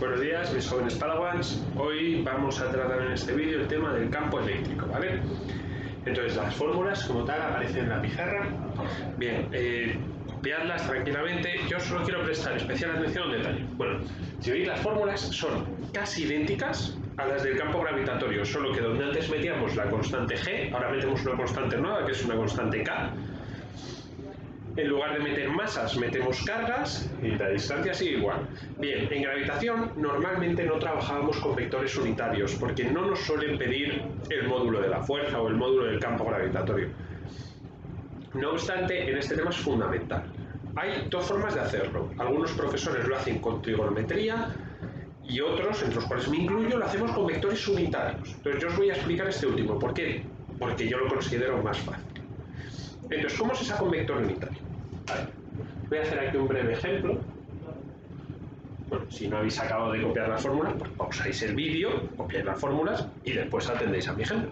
Buenos días, mis jóvenes Padawans. Hoy vamos a tratar en este vídeo el tema del campo eléctrico, ¿vale? Entonces, las fórmulas como tal aparecen en la pizarra. Bien, copiadlas tranquilamente. Yo solo quiero prestar especial atención a un detalle. Bueno, si veis, las fórmulas son casi idénticas a las del campo gravitatorio, solo que donde antes metíamos la constante G, ahora metemos una constante nueva, que es una constante K. En lugar de meter masas, metemos cargas y la distancia sigue igual. Bien, en gravitación normalmente no trabajábamos con vectores unitarios porque no nos suelen pedir el módulo de la fuerza o el módulo del campo gravitatorio. No obstante, en este tema es fundamental. Hay dos formas de hacerlo. Algunos profesores lo hacen con trigonometría y otros, entre los cuales me incluyo, lo hacemos con vectores unitarios. Entonces yo os voy a explicar este último. ¿Por qué? Porque yo lo considero más fácil. Entonces, ¿cómo se saca un vector unitario? Voy a hacer aquí un breve ejemplo. Bueno, si no habéis acabado de copiar las fórmulas, pues pausáis el vídeo, copiáis las fórmulas y después atendéis a mi ejemplo.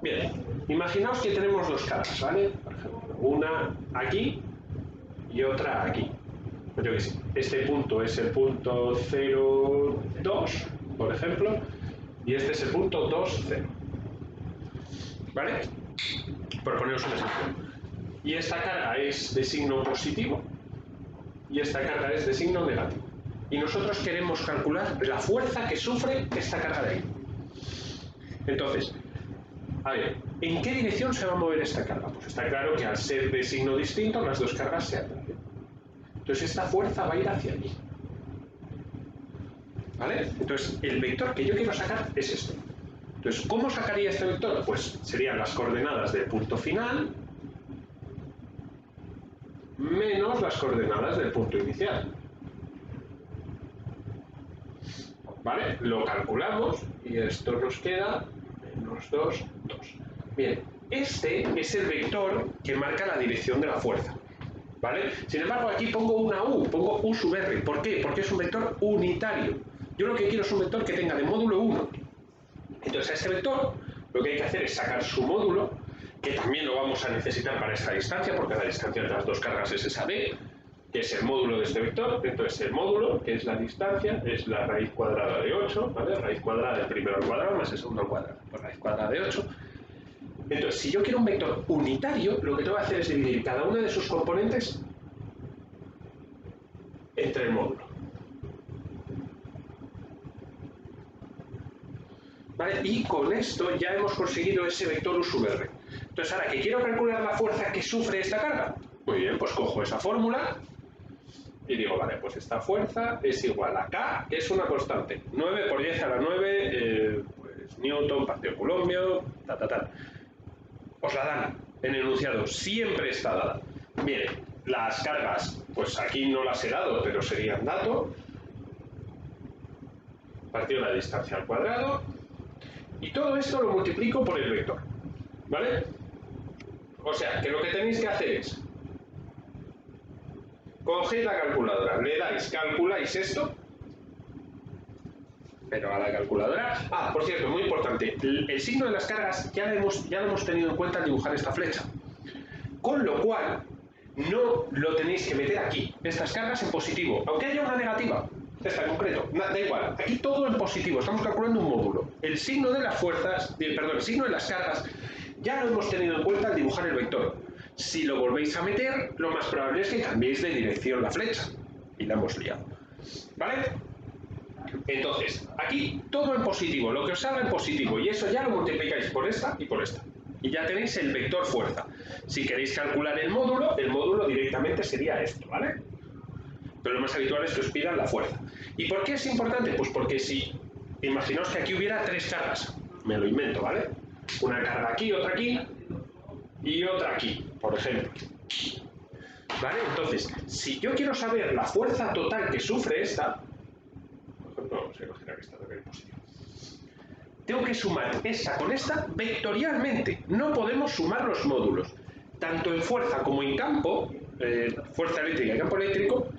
Bien, imaginaos que tenemos dos cargas, ¿vale? Por ejemplo, una aquí y otra aquí. Pues yo qué sé, este punto es el punto 0,2, por ejemplo, y este es el punto 2,0. ¿Vale? Por poneros un ejemplo. Y esta carga es de signo positivo y esta carga es de signo negativo. Y nosotros queremos calcular la fuerza que sufre esta carga de ahí. Entonces, a ver, ¿en qué dirección se va a mover esta carga? Pues está claro que al ser de signo distinto, las dos cargas se atraen. Entonces esta fuerza va a ir hacia allí. ¿Vale? Entonces, el vector que yo quiero sacar es este. Entonces, ¿cómo sacaría este vector? Pues serían las coordenadas del punto final menos las coordenadas del punto inicial. ¿Vale? Lo calculamos y esto nos queda menos 2, 2. Bien, este es el vector que marca la dirección de la fuerza. ¿Vale? Sin embargo, aquí pongo una U, pongo U sub R. ¿Por qué? Porque es un vector unitario. Yo lo que quiero es un vector que tenga de módulo 1. Entonces, a este vector lo que hay que hacer es sacar su módulo, que también lo vamos a necesitar para esta distancia, porque la distancia entre las dos cargas es esa D, que es el módulo de este vector. Entonces, el módulo, que es la distancia, es la raíz cuadrada de 8, ¿vale? Raíz cuadrada del primero al cuadrado más el segundo al cuadrado, pues raíz cuadrada de 8. Entonces, si yo quiero un vector unitario, lo que tengo que hacer es dividir cada una de sus componentes entre el módulo. ¿Vale? Y con esto ya hemos conseguido ese vector U sub R. Entonces, ahora que quiero calcular la fuerza que sufre esta carga, muy bien, pues cojo esa fórmula y digo, vale, pues esta fuerza es igual a K, que es una constante, 9 por 10 a la 9, pues Newton, partido Coulomb, tal. Os la dan en el enunciado, siempre está dada. Bien, las cargas, pues aquí no las he dado, pero serían dato, partido de la distancia al cuadrado, y todo esto lo multiplico por el vector, ¿vale? O sea, que lo que tenéis que hacer es cogéis la calculadora, le dais, calculáis esto, pero a la calculadora... Ah, por cierto, muy importante, el signo de las cargas ya lo hemos tenido en cuenta al dibujar esta flecha, con lo cual no lo tenéis que meter aquí, estas cargas en positivo, aunque haya una negativa, esta en concreto, da igual, aquí todo en positivo, estamos calculando un módulo. El signo de las fuerzas, el signo de las cargas, ya lo hemos tenido en cuenta al dibujar el vector. Si lo volvéis a meter, lo más probable es que cambiéis de dirección la flecha, y la hemos liado. ¿Vale? Entonces, aquí todo en positivo, lo que os salga en positivo, y eso ya lo multiplicáis por esta y por esta. Y ya tenéis el vector fuerza. Si queréis calcular el módulo directamente sería esto, ¿vale? Pero lo más habitual es que os pidan la fuerza. ¿Y por qué es importante? Pues porque si, imaginaos que aquí hubiera tres cargas, me lo invento, ¿vale? Una carga aquí, otra aquí y otra aquí, por ejemplo. ¿Vale? Entonces, si yo quiero saber la fuerza total que sufre esta, por ejemplo, vamos a imaginar que está en positivo. Tengo que sumar esta con esta vectorialmente. No podemos sumar los módulos. Tanto en fuerza como en campo, fuerza eléctrica y campo eléctrico,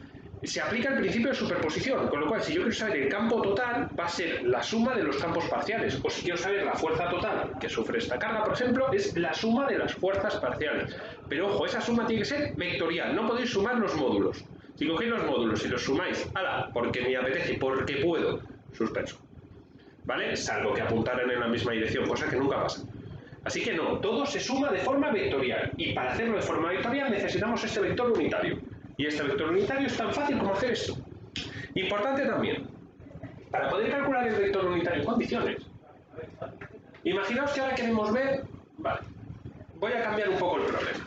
se aplica el principio de superposición, con lo cual si yo quiero saber el campo total va a ser la suma de los campos parciales, o si quiero saber la fuerza total que sufre esta carga, por ejemplo, es la suma de las fuerzas parciales. Pero ojo, esa suma tiene que ser vectorial, no podéis sumar los módulos. Si cogéis los módulos y los sumáis, ¡hala! Porque me apetece, porque puedo, suspenso. ¿Vale? Salvo que apuntaran en la misma dirección, cosa que nunca pasa. Así que no, todo se suma de forma vectorial. Y para hacerlo de forma vectorial necesitamos este vector unitario. Y este vector unitario es tan fácil como hacer esto. Importante también, para poder calcular el vector unitario en condiciones, imaginaos que ahora queremos ver... Vale, voy a cambiar un poco el problema.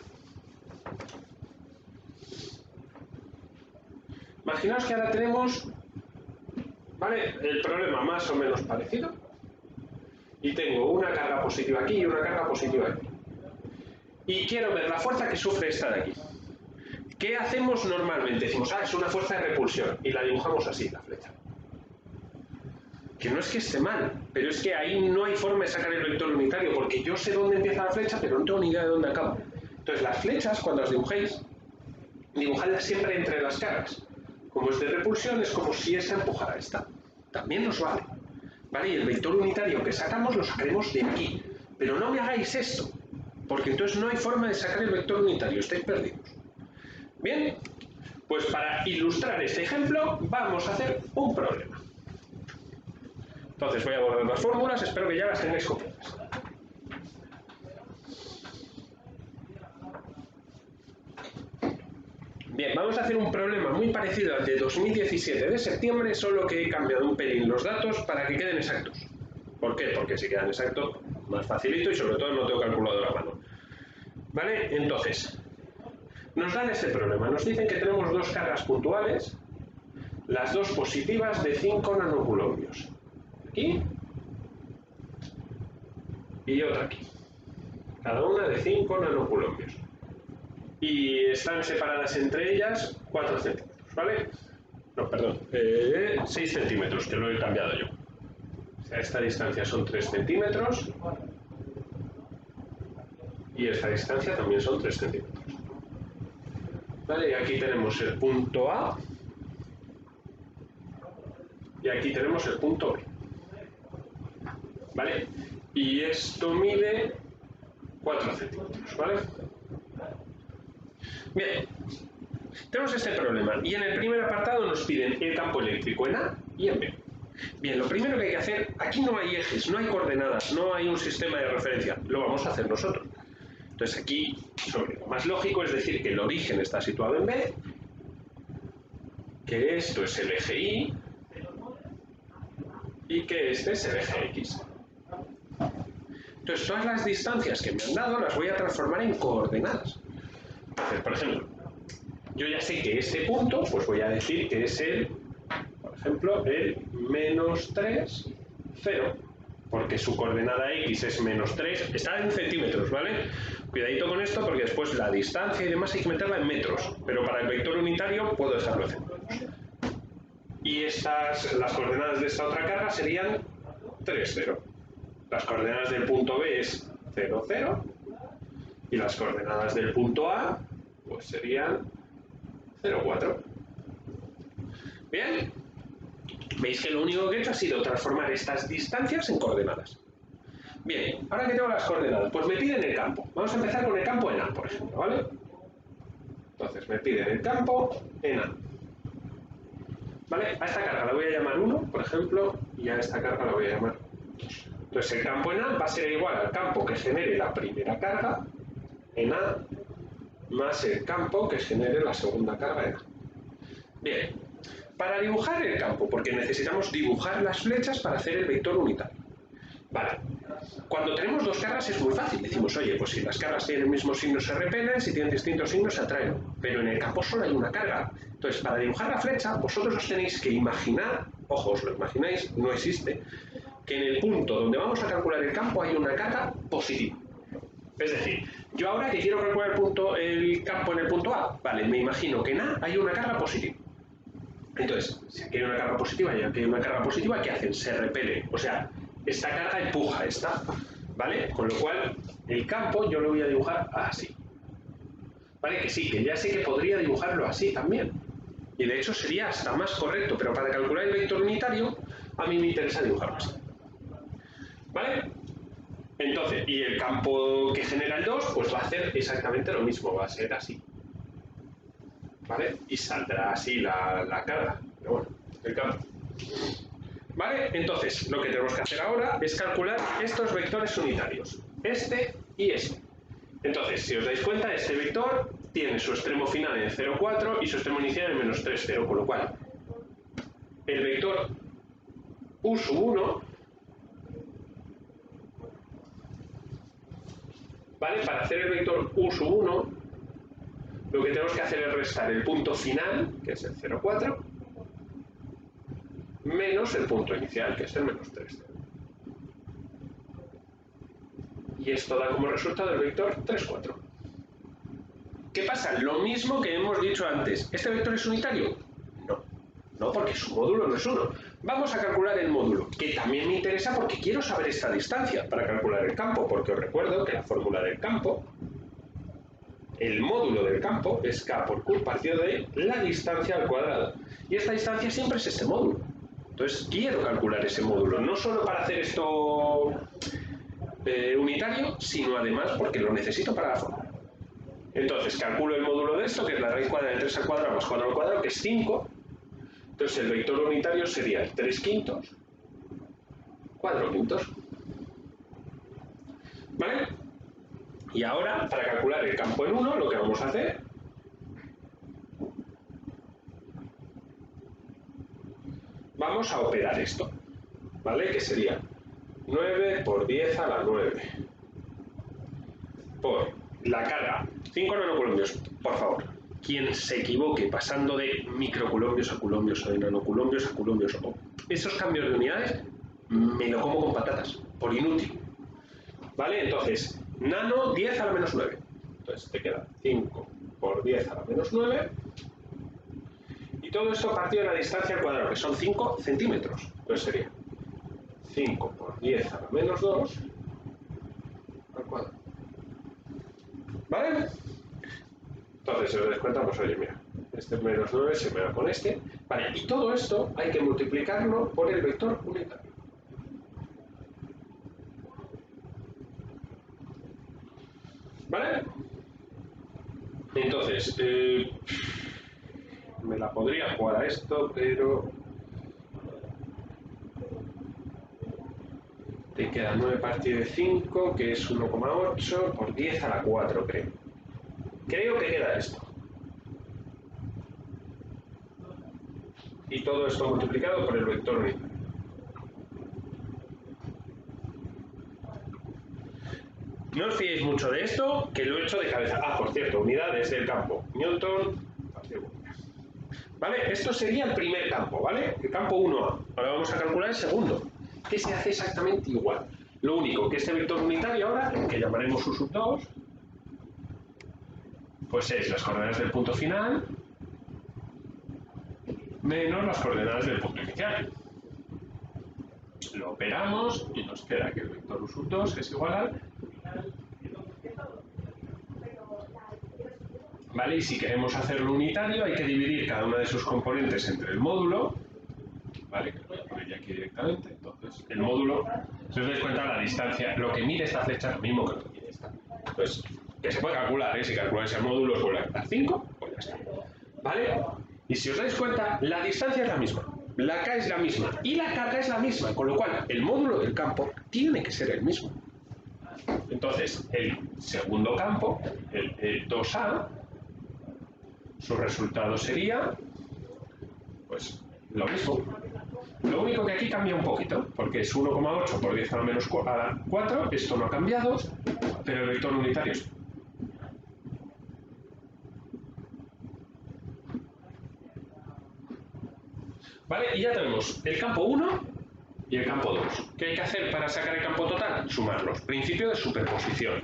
Imaginaos que ahora tenemos, ¿vale?, el problema más o menos parecido, y tengo una carga positiva aquí y una carga positiva aquí. Y quiero ver la fuerza que sufre esta de aquí. ¿Qué hacemos normalmente? Decimos, es una fuerza de repulsión, y la dibujamos así, la flecha. Que no es que esté mal, pero es que ahí no hay forma de sacar el vector unitario, porque yo sé dónde empieza la flecha, pero no tengo ni idea de dónde acaba. Entonces las flechas, cuando las dibujéis, dibujadlas siempre entre las caras. Como es de repulsión, es como si esta empujara a esta. También nos vale. ¿Vale? Y el vector unitario que sacamos lo sacaremos de aquí. Pero no me hagáis esto, porque entonces no hay forma de sacar el vector unitario, estáis perdidos. Bien, pues para ilustrar este ejemplo vamos a hacer un problema. Entonces voy a borrar las fórmulas, espero que ya las tengáis copiadas. Bien, vamos a hacer un problema muy parecido al de 2017 de septiembre, solo que he cambiado un pelín los datos para que queden exactos. ¿Por qué? Porque si quedan exactos, más facilito y sobre todo no tengo calculadora a mano. ¿Vale? Entonces, nos dan este problema. Nos dicen que tenemos dos cargas puntuales, las dos positivas de 5 nanocoulombios. Aquí y otra aquí. Cada una de 5 nanocoulombios. Y están separadas entre ellas 4 centímetros, ¿vale? No, perdón, 6 centímetros, que lo he cambiado yo. O sea, esta distancia son 3 centímetros y esta distancia también son 3 centímetros. ¿Vale? Y aquí tenemos el punto A y aquí tenemos el punto B. ¿Vale? Y esto mide 4 centímetros, ¿vale? Bien, tenemos este problema y en el primer apartado nos piden el campo eléctrico en A y en B. Bien, lo primero que hay que hacer, aquí no hay ejes, no hay coordenadas, no hay un sistema de referencia, lo vamos a hacer nosotros. Entonces aquí, lo más lógico es decir que el origen está situado en B, que esto es el eje Y y que este es el eje X. Entonces todas las distancias que me han dado las voy a transformar en coordenadas. Entonces, por ejemplo, yo ya sé que este punto, pues voy a decir que es el, por ejemplo, el -3, 0, porque su coordenada X es -3, está en centímetros, ¿vale? Cuidadito con esto porque después la distancia y demás hay que meterla en metros, pero para el vector unitario puedo dejarlo en centímetros. Y las coordenadas de esta otra carga serían 3, 0. Las coordenadas del punto B es 0, 0. Y las coordenadas del punto A, pues serían 0, 4. Bien. Veis que lo único que he hecho ha sido transformar estas distancias en coordenadas. Bien, ahora que tengo las coordenadas, pues me piden el campo. Vamos a empezar con el campo en A, por ejemplo, ¿vale? Entonces me piden el campo en A. ¿Vale? A esta carga la voy a llamar 1, por ejemplo, y a esta carga la voy a llamar 2. Entonces el campo en A va a ser igual al campo que genere la primera carga en A más el campo que genere la segunda carga en A. Bien, para dibujar el campo, porque necesitamos dibujar las flechas para hacer el vector unitario. Vale, cuando tenemos dos cargas es muy fácil, decimos, oye, pues si las cargas tienen el mismo signo se repelen, si tienen distintos signos se atraen, pero en el campo solo hay una carga. Entonces, para dibujar la flecha, vosotros os tenéis que imaginar, ojo, os lo imagináis, no existe, que en el punto donde vamos a calcular el campo hay una carga positiva. Es decir, yo ahora que quiero calcular el campo en el punto A, vale, me imagino que en A hay una carga positiva. Entonces, si aquí hay una carga positiva y aquí hay una carga positiva, ¿qué hacen? Se repelen. O sea, esta carga empuja a esta, ¿vale? Con lo cual, el campo yo lo voy a dibujar así. ¿Vale? Que sí, que ya sé que podría dibujarlo así también. Y de hecho sería hasta más correcto, pero para calcular el vector unitario, a mí me interesa dibujarlo así. ¿Vale? Entonces, y el campo que genera el 2, pues va a hacer exactamente lo mismo, va a ser así. ¿vale? Y saldrá así la carga, pero bueno, el campo. ¿Vale? Entonces, lo que tenemos que hacer ahora es calcular estos vectores unitarios, este y este. Entonces, si os dais cuenta, este vector tiene su extremo final en 0,4 y su extremo inicial en menos 3,0, con lo cual el vector u sub 1, ¿vale? Para hacer el vector u sub 1, lo que tenemos que hacer es restar el punto final, que es el 0,4, menos el punto inicial, que es el menos 3,0. Y esto da como resultado el vector 3,4. ¿Qué pasa? Lo mismo que hemos dicho antes. ¿Este vector es unitario? No. No, porque su módulo no es 1. Vamos a calcular el módulo, que también me interesa porque quiero saber esta distancia para calcular el campo, porque os recuerdo que la fórmula del campo, el módulo del campo, es k por q partido de la distancia al cuadrado. Y esta distancia siempre es este módulo. Entonces quiero calcular ese módulo, no solo para hacer esto unitario, sino además porque lo necesito para la fórmula. Entonces calculo el módulo de esto, que es la raíz cuadrada de 3 al cuadrado más 4 al cuadrado, que es 5. Entonces el vector unitario sería el 3/5, 4/5. ¿Vale? Y ahora, para calcular el campo en 1, lo que vamos a hacer vamos a operar esto, ¿vale? Que sería 9 por 10 a la 9 por la carga 5 nanoculombios, por favor. Quien se equivoque pasando de microculombios a culombios o de nanoculombios a culombios o esos cambios de unidades, me lo como con patatas, por inútil. ¿Vale? Entonces, nano 10 a la menos 9. Entonces te queda 5 por 10 a la menos 9. Y todo esto a partir de la distancia al cuadrado, que son 5 centímetros. Entonces sería 5 por 10 a la menos 2 al cuadrado. ¿Vale? Entonces, si os dais cuenta, pues oye, mira, este menos 9 se me va con este. Vale, y todo esto hay que multiplicarlo por el vector unitario. ¿Vale? Entonces, me la podría jugar a esto, pero te queda 9 partido de 5, que es 1,8 por 10 a la 4, creo. Creo que queda esto. Y todo esto multiplicado por el vector unitario. No os fiéis mucho de esto, que lo he hecho de cabeza. Ah, por cierto, unidades del campo. Newton. ¿Vale? Esto sería el primer campo, ¿vale? El campo 1A. Ahora vamos a calcular el segundo, que se hace exactamente igual. Lo único que este vector unitario ahora, que llamaremos u sub 2, pues es las coordenadas del punto final menos las coordenadas del punto inicial. Lo operamos y nos queda que el vector u sub 2 es igual al... ¿Vale? Y si queremos hacerlo unitario hay que dividir cada una de sus componentes entre el módulo, ¿vale? Que lo voy a poner ya aquí directamente. Entonces, el módulo, si os dais cuenta, la distancia, lo que mide esta flecha es lo mismo que lo que mide esta. Pues, que se puede calcular, ¿eh? Si calculáis el módulo os vuelve a dar 5, pues ya está. ¿Vale? Y si os dais cuenta, la distancia es la misma, la K es la misma y la carga es la misma, con lo cual el módulo del campo tiene que ser el mismo. Entonces, el segundo campo, el 2A, su resultado sería, pues, lo mismo. Lo único que aquí cambia un poquito, porque es 1,8 por 10 a la menos 4, esto no ha cambiado, pero el vector unitario es... ¿Vale? Y ya tenemos el campo 1 y el campo 2. ¿Qué hay que hacer para sacar el campo total? Sumarlos. Principio de superposición.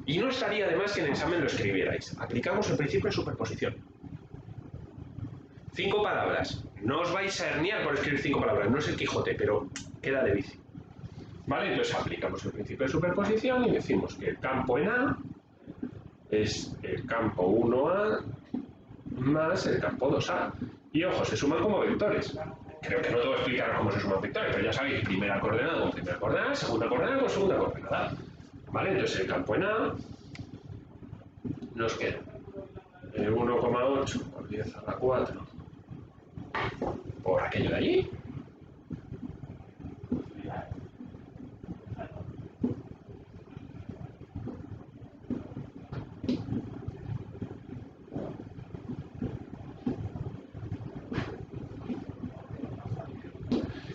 Y no estaría de más que en el examen lo escribierais. Aplicamos el principio de superposición. 5 palabras. No os vais a herniar por escribir 5 palabras. No es el Quijote, pero queda de bici. ¿Vale? Entonces aplicamos el principio de superposición y decimos que el campo en A es el campo 1A más el campo 2A. Y ojo, se suman como vectores. Creo que no te voy a explicar cómo se suman vectores, pero ya sabéis, primera coordenada con primera coordenada, segunda coordenada con segunda coordenada. ¿Vale? Entonces el campo en A nos queda 1,8 por por 10 a la 4 por aquello de allí.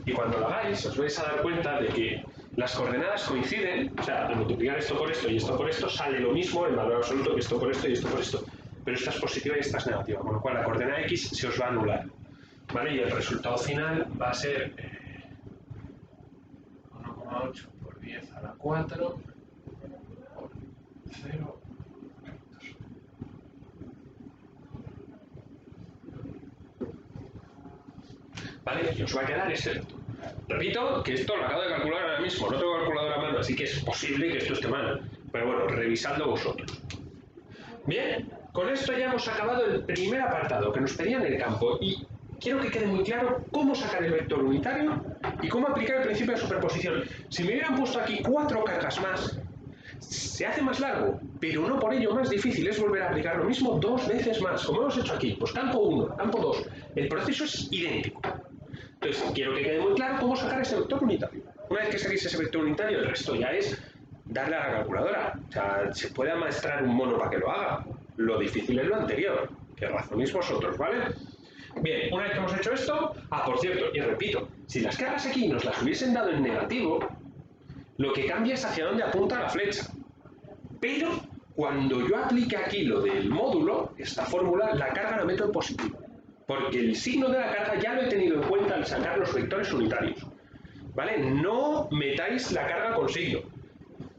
Y cuando lo hagáis, os vais a dar cuenta de que las coordenadas coinciden, o sea, al multiplicar esto por esto y esto por esto, sale lo mismo en valor absoluto que esto por esto y esto por esto. Pero esta es positiva y esta es negativa, con lo cual la coordenada X se os va a anular. ¿Vale? Y el resultado final va a ser 1,8 por 10 a la 4 por 0. ¿Vale? Y os va a quedar ese vector. Repito que esto lo acabo de calcular ahora mismo, no tengo calculadora a mano, así que es posible que esto esté mal. Pero bueno, revisadlo vosotros. Bien, con esto ya hemos acabado el primer apartado que nos pedían el campo y quiero que quede muy claro cómo sacar el vector unitario y cómo aplicar el principio de superposición. Si me hubieran puesto aquí 4 cargas más, se hace más largo, pero no por ello más difícil, es volver a aplicar lo mismo 2 veces más, como hemos hecho aquí, pues campo 1, campo 2, el proceso es idéntico. Entonces, quiero que quede muy claro cómo sacar ese vector unitario. Una vez que saquéis ese vector unitario, el resto ya es darle a la calculadora. O sea, se puede amaestrar un mono para que lo haga. Lo difícil es lo anterior, que razonéis vosotros, ¿vale? Bien, una vez que hemos hecho esto, por cierto, y repito, si las cargas aquí nos las hubiesen dado en negativo, lo que cambia es hacia dónde apunta la flecha. Pero cuando yo aplique aquí lo del módulo, esta fórmula, la carga la meto en positivo. Porque el signo de la carga ya lo he tenido en cuenta al sacar los vectores unitarios. ¿Vale? No metáis la carga con signo.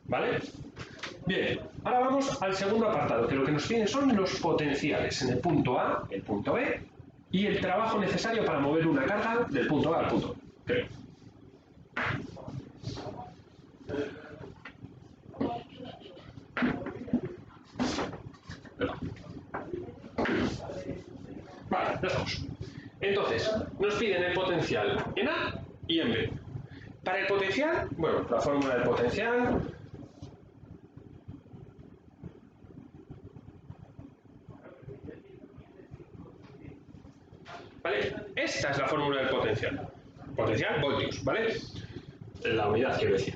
¿Vale? Bien, ahora vamos al segundo apartado, que lo que nos piden son los potenciales en el punto A, el punto B, y el trabajo necesario para mover una carga del punto A al punto B. Creo. Vale, ya estamos. Entonces, nos piden el potencial en A y en B. Para el potencial, bueno, la fórmula del potencial. ¿Vale? Esta es la fórmula del potencial. Potencial, voltios, ¿vale? La unidad, quiero decir.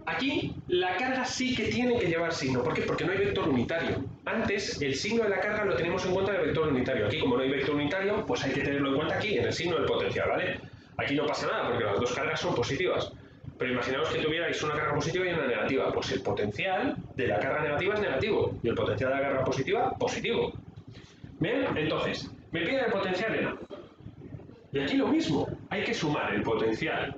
Aquí la carga sí que tiene que llevar signo. ¿Por qué? Porque no hay vector unitario. Antes el signo de la carga lo tenemos en cuenta del vector unitario. Aquí como no hay vector unitario, pues hay que tenerlo en cuenta aquí, en el signo del potencial, ¿vale? Aquí no pasa nada porque las dos cargas son positivas. Pero imaginaos que tuvierais una carga positiva y una negativa. Pues el potencial de la carga negativa es negativo y el potencial de la carga positiva, positivo. Bien, entonces, me piden el potencial en A. Y aquí lo mismo, hay que sumar el potencial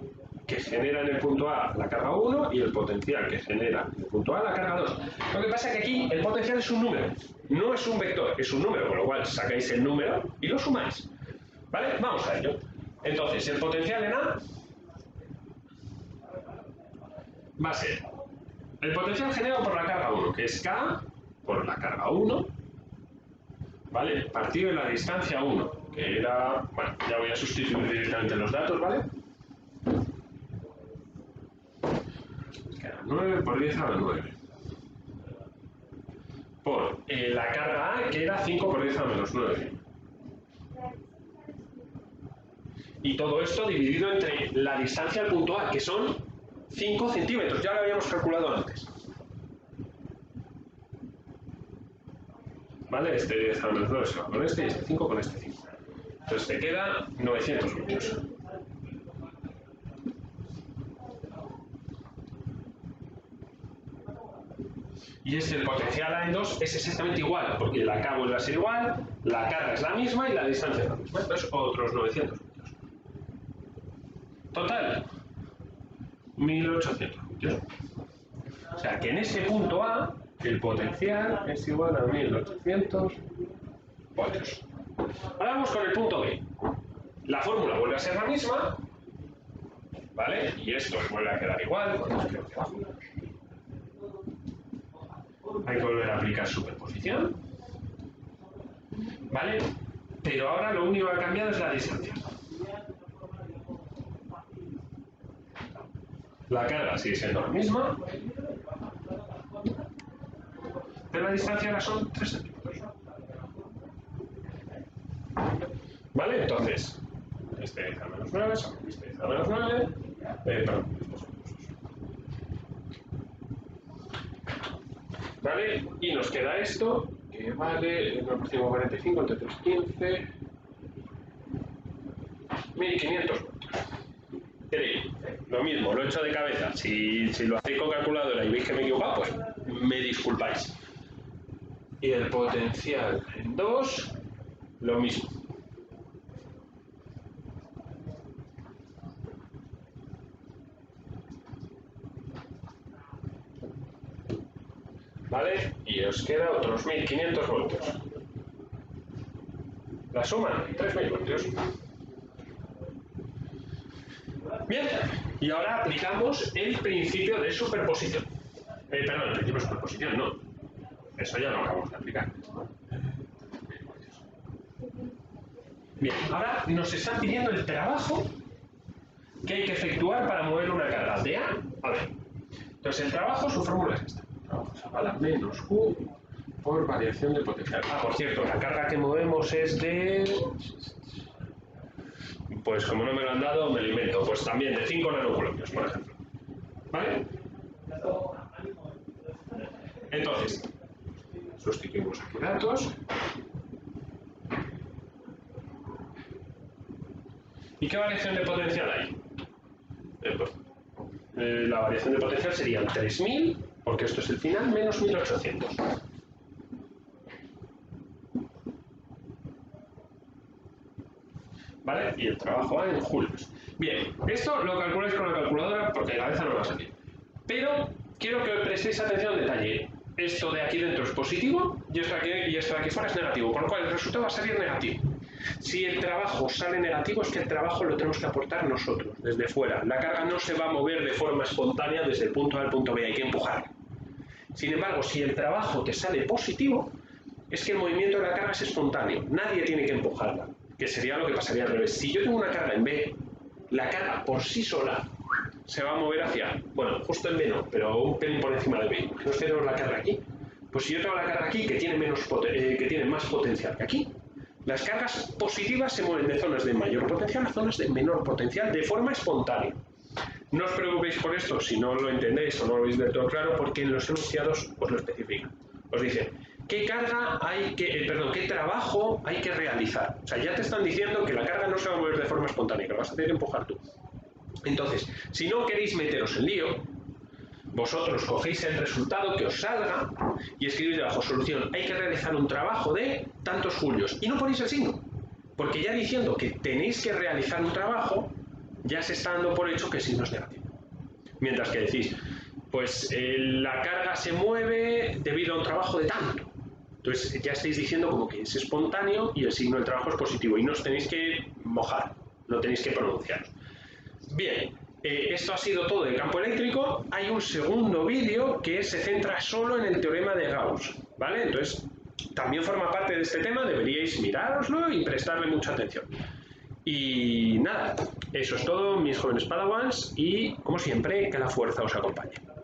que genera en el punto A la carga 1 y el potencial que genera en el punto A la carga 2. Lo que pasa es que aquí el potencial es un número, no es un vector, es un número, con lo cual sacáis el número y lo sumáis. ¿Vale? Vamos a ello. Entonces, el potencial en A va a ser el potencial generado por la carga 1, que es K por la carga 1, ¿vale? Partido de la distancia 1, que era... Bueno, ya voy a sustituir directamente los datos, ¿vale? Que era 9 por 10 a la 9. Por la carga A, que era 5 por 10 a la menos 9. Y todo esto dividido entre la distancia al punto A, que son 5 centímetros, ya lo habíamos calculado antes. ¿Vale? Este 10 a la menos 9 se va con este y este 5 con este 5. Entonces te queda 900 metros. Y el potencial A en 2 es exactamente igual, porque la K vuelve a ser igual, la carga es la misma y la distancia es la misma. Entonces otros 900 metros. Total, 1800 metros. O sea que en ese punto A el potencial es igual a 1800 voltios. Ahora vamos con el punto B. La fórmula vuelve a ser la misma, ¿vale? Y esto vuelve a quedar igual. Hay que volver a aplicar superposición, ¿vale? Pero ahora lo único que ha cambiado es la distancia. La carga sigue siendo la misma, pero la distancia ahora son 3 centímetros. ¿vale? Entonces, este es a menos 9, este es a menos 9, perdón, estos son estos. ¿Vale? Y nos queda esto, que vale 9,45 entre 3,15, 1500 voltios. Lo mismo, lo he hecho de cabeza. Si lo hacéis con calculadora y veis que me he equivocado, pues me disculpáis. Y el potencial en 2, lo mismo. ¿Vale? Y os queda otros 1500 voltios. La suma, 3000 voltios. Bien, y ahora aplicamos el principio de superposición. Perdón, el principio de superposición, no. Eso ya lo acabamos de aplicar. Bien, ahora nos está pidiendo el trabajo que hay que efectuar para mover una carga de A a B. Entonces el trabajo, su fórmula es esta. El trabajo es igual a menos Q por variación de potencial. Ah, por cierto, la carga que movemos es de... Pues como no me lo han dado, me lo invento. Pues también de 5 nanocoulombs, por ejemplo. ¿Vale? Entonces, sustituimos aquí datos. ¿Y qué variación de potencial hay? La variación de potencial serían 3000, porque esto es el final, menos 1800. ¿Vale? Y el trabajo va en julios. Bien, esto lo calculáis con la calculadora porque de cabeza no va a salir. Pero quiero que prestéis atención al detalle. Esto de aquí dentro es positivo y esto de aquí fuera es negativo, con lo cual el resultado va a salir negativo. Si el trabajo sale negativo es que el trabajo lo tenemos que aportar nosotros, desde fuera. La carga no se va a mover de forma espontánea desde el punto A al punto B, hay que empujarla. Sin embargo, si el trabajo te sale positivo, es que el movimiento de la carga es espontáneo, nadie tiene que empujarla, que sería lo que pasaría al revés. Si yo tengo una carga en B, la carga por sí sola se va a mover hacia, bueno, justo en B no, pero un pelín por encima de B. Imaginaos que tenemos la carga aquí. Pues si yo tengo la carga aquí, que tiene más potencial que aquí, las cargas positivas se mueven de zonas de mayor potencial a zonas de menor potencial de forma espontánea. No os preocupéis por esto si no lo entendéis o no lo veis del todo claro, porque en los enunciados os lo especifican. Os dice, ¿qué trabajo hay que realizar? O sea, ya te están diciendo que la carga no se va a mover de forma espontánea, que lo vas a tener que empujar tú. Entonces, si no queréis meteros en lío, vosotros cogéis el resultado que os salga y escribís debajo solución. Hay que realizar un trabajo de tantos julios. Y no ponéis el signo, porque ya diciendo que tenéis que realizar un trabajo, ya se está dando por hecho que el signo es negativo. Mientras que decís, pues la carga se mueve debido a un trabajo de tanto. Entonces ya estáis diciendo como que es espontáneo y el signo del trabajo es positivo y no os tenéis que mojar, no tenéis que pronunciaros. Bien, esto ha sido todo del campo eléctrico. Hay un segundo vídeo que se centra solo en el teorema de Gauss, ¿vale? Entonces también forma parte de este tema, deberíais mirároslo y prestarle mucha atención. Y nada, eso es todo, mis jóvenes padawans, y como siempre, que la fuerza os acompañe.